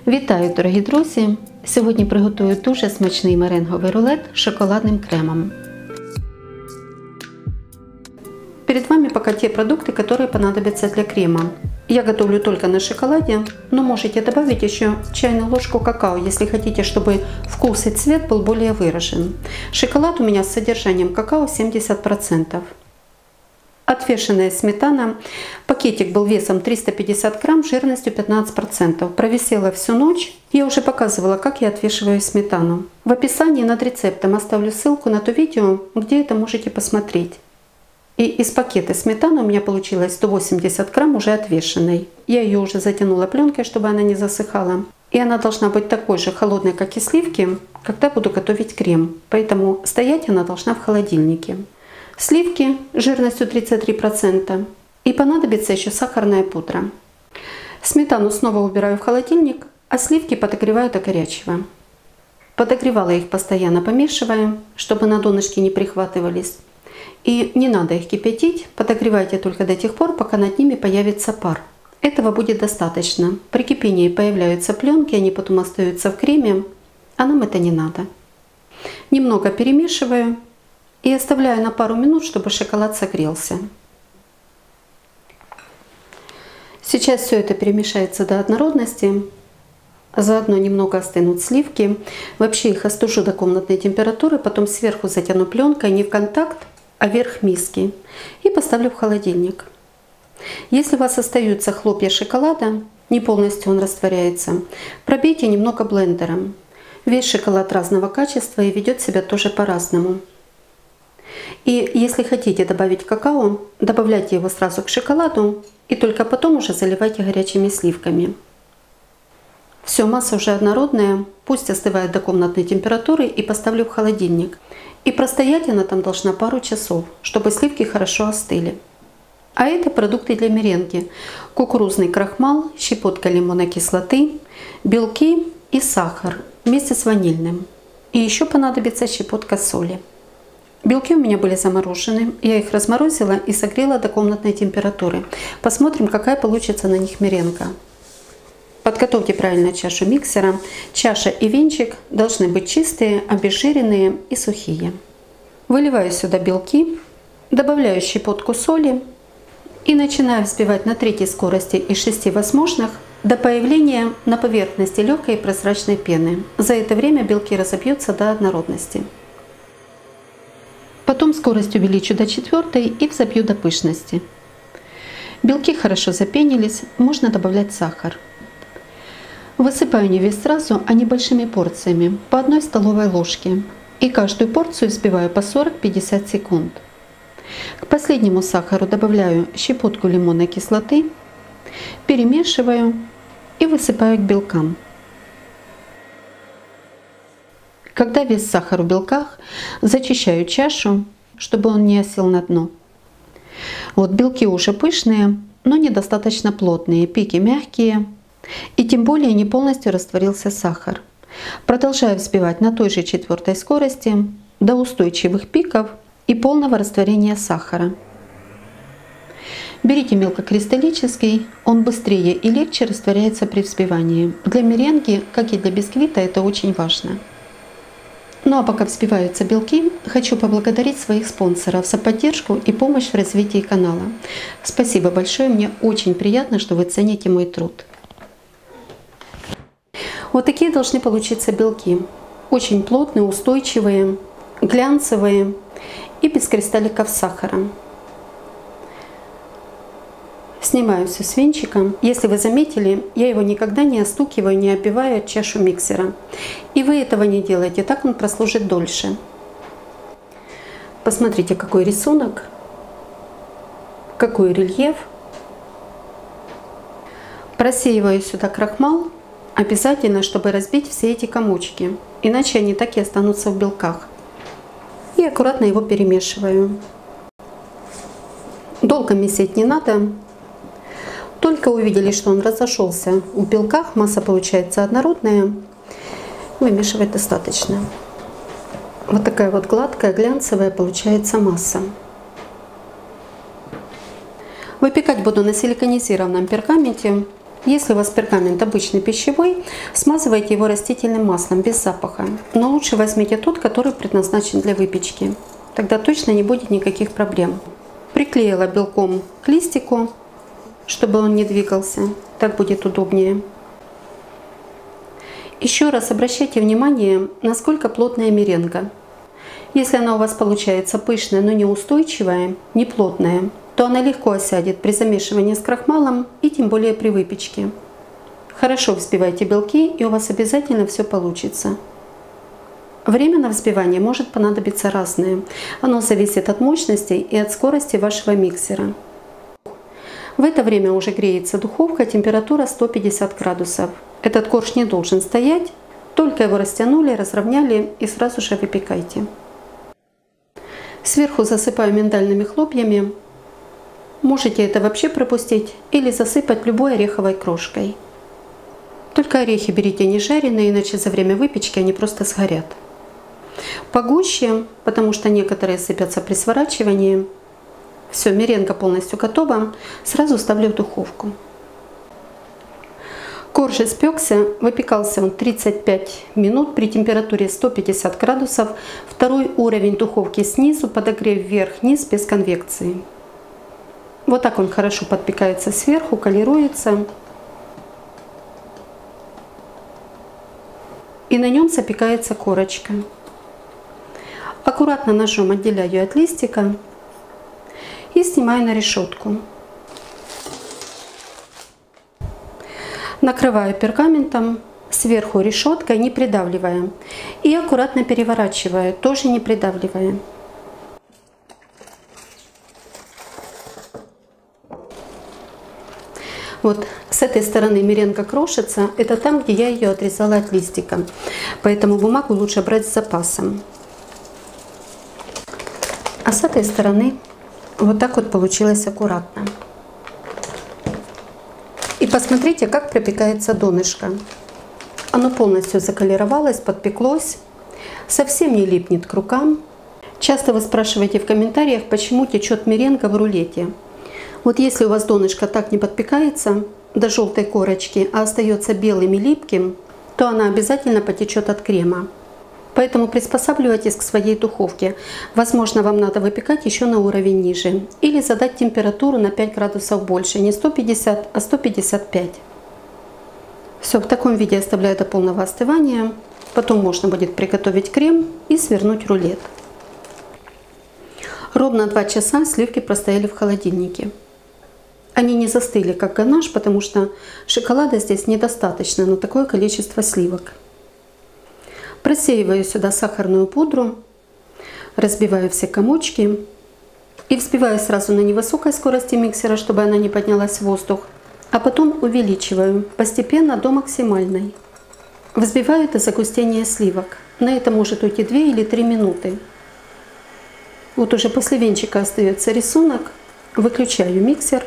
Вітаю, дорогі друзі! Сьогодні приготую дуже смачний меренговий рулет з шоколадним кремом. Перед вами пока те продукты, которые понадобятся для крема. Я готовлю только на шоколаде, но можете добавить еще чайную ложку какао, если хотите, чтобы вкус и цвет был более выражен. Шоколад у меня с содержанием какао 70%. Отвешенная сметана. Пакетик был весом 350 грамм, жирностью 15%. Провисела всю ночь. Я уже показывала, как я отвешиваю сметану. В описании над рецептом оставлю ссылку на то видео, где это можете посмотреть. И из пакета сметаны у меня получилось 180 грамм уже отвешенной. Я ее уже затянула пленкой, чтобы она не засыхала. И она должна быть такой же холодной, как и сливки, когда буду готовить крем. Поэтому стоять она должна в холодильнике. Сливки жирностью 33%. И понадобится еще сахарная пудра. Сметану снова убираю в холодильник, а сливки подогреваю до горячего. Подогревала их постоянно, помешивая, чтобы на донышке не прихватывались. И не надо их кипятить, подогревайте только до тех пор, пока над ними появится пар. Этого будет достаточно. При кипении появляются пленки, они потом остаются в креме, а нам это не надо. Немного перемешиваю и оставляю на пару минут, чтобы шоколад согрелся. Сейчас все это перемешается до однородности. Заодно немного остынут сливки. Вообще их остужу до комнатной температуры, потом сверху затяну пленкой не в контакт, а верх миски. И поставлю в холодильник. Если у вас остаются хлопья шоколада, не полностью он растворяется, пробейте немного блендером. Весь шоколад разного качества и ведет себя тоже по-разному. И если хотите добавить какао, добавляйте его сразу к шоколаду и только потом уже заливайте горячими сливками. Все, масса уже однородная, пусть остывает до комнатной температуры и поставлю в холодильник. И простоять она там должна пару часов, чтобы сливки хорошо остыли. А это продукты для меренги. Кукурузный крахмал, щепотка лимонной кислоты, белки и сахар вместе с ванильным. И еще понадобится щепотка соли. Белки у меня были заморожены, я их разморозила и согрела до комнатной температуры. Посмотрим, какая получится на них меренга. Подготовьте правильно чашу миксера. Чаша и венчик должны быть чистые, обезжиренные и сухие. Выливаю сюда белки, добавляю щепотку соли и начинаю взбивать на третьей скорости из 6 возможных до появления на поверхности легкой прозрачной пены. За это время белки разобьются до однородности. Потом скорость увеличу до 4 и взобью до пышности. Белки хорошо запенились, можно добавлять сахар. Высыпаю не весь сразу, а небольшими порциями, по 1 столовой ложке. И каждую порцию взбиваю по 40-50 секунд. К последнему сахару добавляю щепотку лимонной кислоты, перемешиваю и высыпаю к белкам. Когда весь сахар в белках, зачищаю чашу, чтобы он не осел на дно. Вот белки уже пышные, но недостаточно плотные, пики мягкие. И тем более не полностью растворился сахар. Продолжаю взбивать на той же 4 скорости до устойчивых пиков и полного растворения сахара. Берите мелкокристаллический, он быстрее и легче растворяется при взбивании. Для меренги, как и для бисквита, это очень важно. Ну а пока взбиваются белки, хочу поблагодарить своих спонсоров за поддержку и помощь в развитии канала. Спасибо большое, мне очень приятно, что вы цените мой труд. Вот такие должны получиться белки. Очень плотные, устойчивые, глянцевые и без кристалликов сахара. Снимаю все с венчика. Если вы заметили, я его никогда не остукиваю, не оббиваю от чашу миксера. И вы этого не делаете, так он прослужит дольше. Посмотрите, какой рисунок, какой рельеф. Просеиваю сюда крахмал. Обязательно, чтобы разбить все эти комочки, иначе они так и останутся в белках. И аккуратно его перемешиваю. Долго месить не надо. Только увидели, что он разошелся в белках, масса получается однородная, вымешивать достаточно. Вот такая вот гладкая, глянцевая получается масса. Выпекать буду на силиконизированном пергаменте Если у вас пергамент обычный пищевой, смазывайте его растительным маслом без запаха. Но лучше возьмите тот, который предназначен для выпечки. Тогда точно не будет никаких проблем. Приклеила белком к листику, чтобы он не двигался. Так будет удобнее. Еще раз обращайте внимание, насколько плотная меренга. Если она у вас получается пышная, но неустойчивая, неплотная, то она легко осядет при замешивании с крахмалом и тем более при выпечке. Хорошо взбивайте белки, и у вас обязательно все получится. Время на взбивание может понадобиться разное. Оно зависит от мощности и от скорости вашего миксера. В это время уже греется духовка, температура 150 градусов. Этот корж не должен стоять, только его растянули, разровняли и сразу же выпекайте. Сверху засыпаю миндальными хлопьями. Можете это вообще пропустить или засыпать любой ореховой крошкой. Только орехи берите не жареные, иначе за время выпечки они просто сгорят. Погуще, потому что некоторые сыпятся при сворачивании. Все, меренга полностью готова. Сразу ставлю в духовку. Корж испекся, выпекался он 35 минут при температуре 150 градусов. Второй уровень духовки снизу, подогрев вверх-вниз без конвекции. Вот так он хорошо подпекается сверху, колируется. И на нем запекается корочка. Аккуратно ножом отделяю от листика и снимаю на решетку. Накрываю пергаментом, сверху решеткой, не придавливая. И аккуратно переворачиваю, тоже не придавливая. Вот с этой стороны меренга крошится. Это там, где я ее отрезала от листика. Поэтому бумагу лучше брать с запасом. А с этой стороны вот так вот получилось аккуратно. И посмотрите, как пропекается донышко. Оно полностью заколеровалось, подпеклось, совсем не липнет к рукам. Часто вы спрашиваете в комментариях, почему течет меренга в рулете. Вот если у вас донышко так не подпекается до желтой корочки, а остается белым и липким, то она обязательно потечет от крема. Поэтому приспосабливайтесь к своей духовке. Возможно, вам надо выпекать еще на уровень ниже. Или задать температуру на 5 градусов больше. Не 150, а 155. Все, в таком виде оставляю до полного остывания. Потом можно будет приготовить крем и свернуть рулет. Ровно 2 часа сливки простояли в холодильнике. Они не застыли, как ганаш, потому что шоколада здесь недостаточно на такое количество сливок. Просеиваю сюда сахарную пудру, разбиваю все комочки и взбиваю сразу на невысокой скорости миксера, чтобы она не поднялась в воздух, а потом увеличиваю постепенно до максимальной. Взбиваю до загустения сливок. На это может уйти 2 или 3 минуты. Вот уже после венчика остается рисунок. Выключаю миксер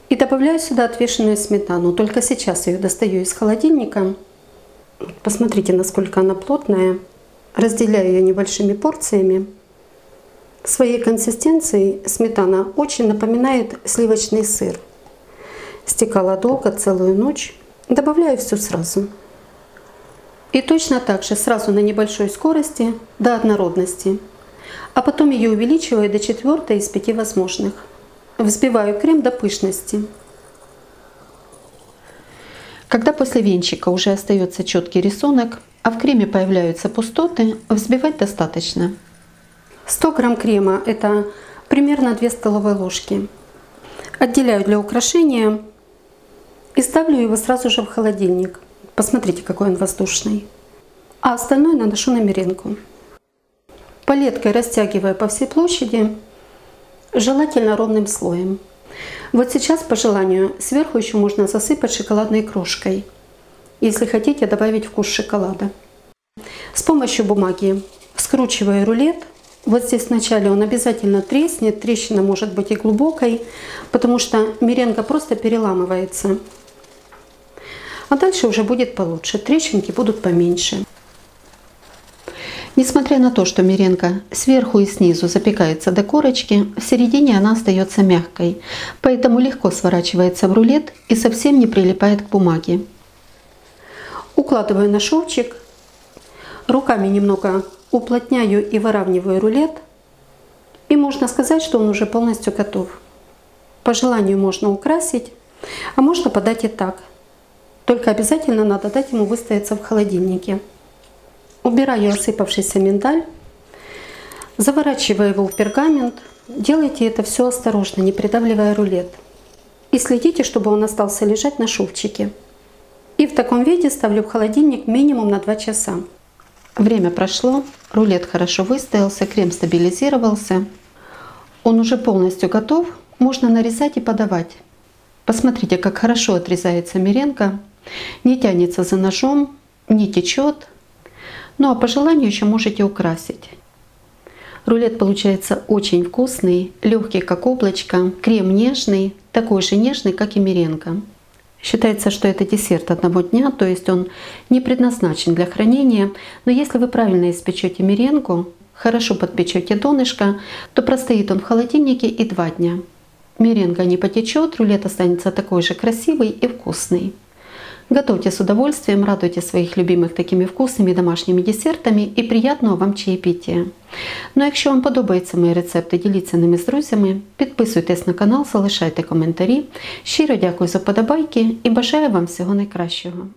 и добавляю сюда отвешенную сметану. Только сейчас ее достаю из холодильника. Посмотрите, насколько она плотная. Разделяю ее небольшими порциями. Своей консистенцией сметана очень напоминает сливочный сыр. Стекала долго, целую ночь. Добавляю все сразу. И точно так же сразу на небольшой скорости до однородности. А потом ее увеличиваю до 4 из 5 возможных. Взбиваю крем до пышности. Когда после венчика уже остается четкий рисунок, а в креме появляются пустоты, взбивать достаточно. 100 грамм крема – это примерно 2 столовые ложки. Отделяю для украшения и ставлю его сразу же в холодильник. Посмотрите, какой он воздушный. А остальное наношу на меренгу. Палеткой растягиваю по всей площади, желательно ровным слоем. Вот сейчас, по желанию, сверху еще можно засыпать шоколадной крошкой, если хотите добавить вкус шоколада. С помощью бумаги скручиваю рулет. Вот здесь вначале он обязательно треснет, трещина может быть и глубокой, потому что меренга просто переламывается. А дальше уже будет получше, трещинки будут поменьше. Несмотря на то, что меренга сверху и снизу запекается до корочки, в середине она остается мягкой, поэтому легко сворачивается в рулет и совсем не прилипает к бумаге. Укладываю на шовчик, руками немного уплотняю и выравниваю рулет, и можно сказать, что он уже полностью готов. По желанию можно украсить, а можно подать и так. Только обязательно надо дать ему выстояться в холодильнике. Убираю осыпавшийся миндаль, заворачиваю его в пергамент. Делайте это все осторожно, не придавливая рулет. И следите, чтобы он остался лежать на шовчике. И в таком виде ставлю в холодильник минимум на 2 часа. Время прошло, рулет хорошо выстоялся, крем стабилизировался. Он уже полностью готов, можно нарезать и подавать. Посмотрите, как хорошо отрезается меренга, не тянется за ножом, не течет. Ну а по желанию еще можете украсить. Рулет получается очень вкусный, легкий как облачко, крем нежный, такой же нежный, как и меренга. Считается, что это десерт одного дня, то есть он не предназначен для хранения. Но если вы правильно испечете меренгу, хорошо подпечете донышко, то простоит он в холодильнике и 2 дня. Меренга не потечет, рулет останется такой же красивый и вкусный. Готовьте с удовольствием, радуйте своїх любимих такими вкусними домашніми десертами і приятного вам чаєпітія. Ну а якщо вам подобаються мої рецепти, діліться ними з друзями, підписуйтесь на канал, залишайте коментарі. Щиро дякую за вподобайки і бажаю вам всього найкращого.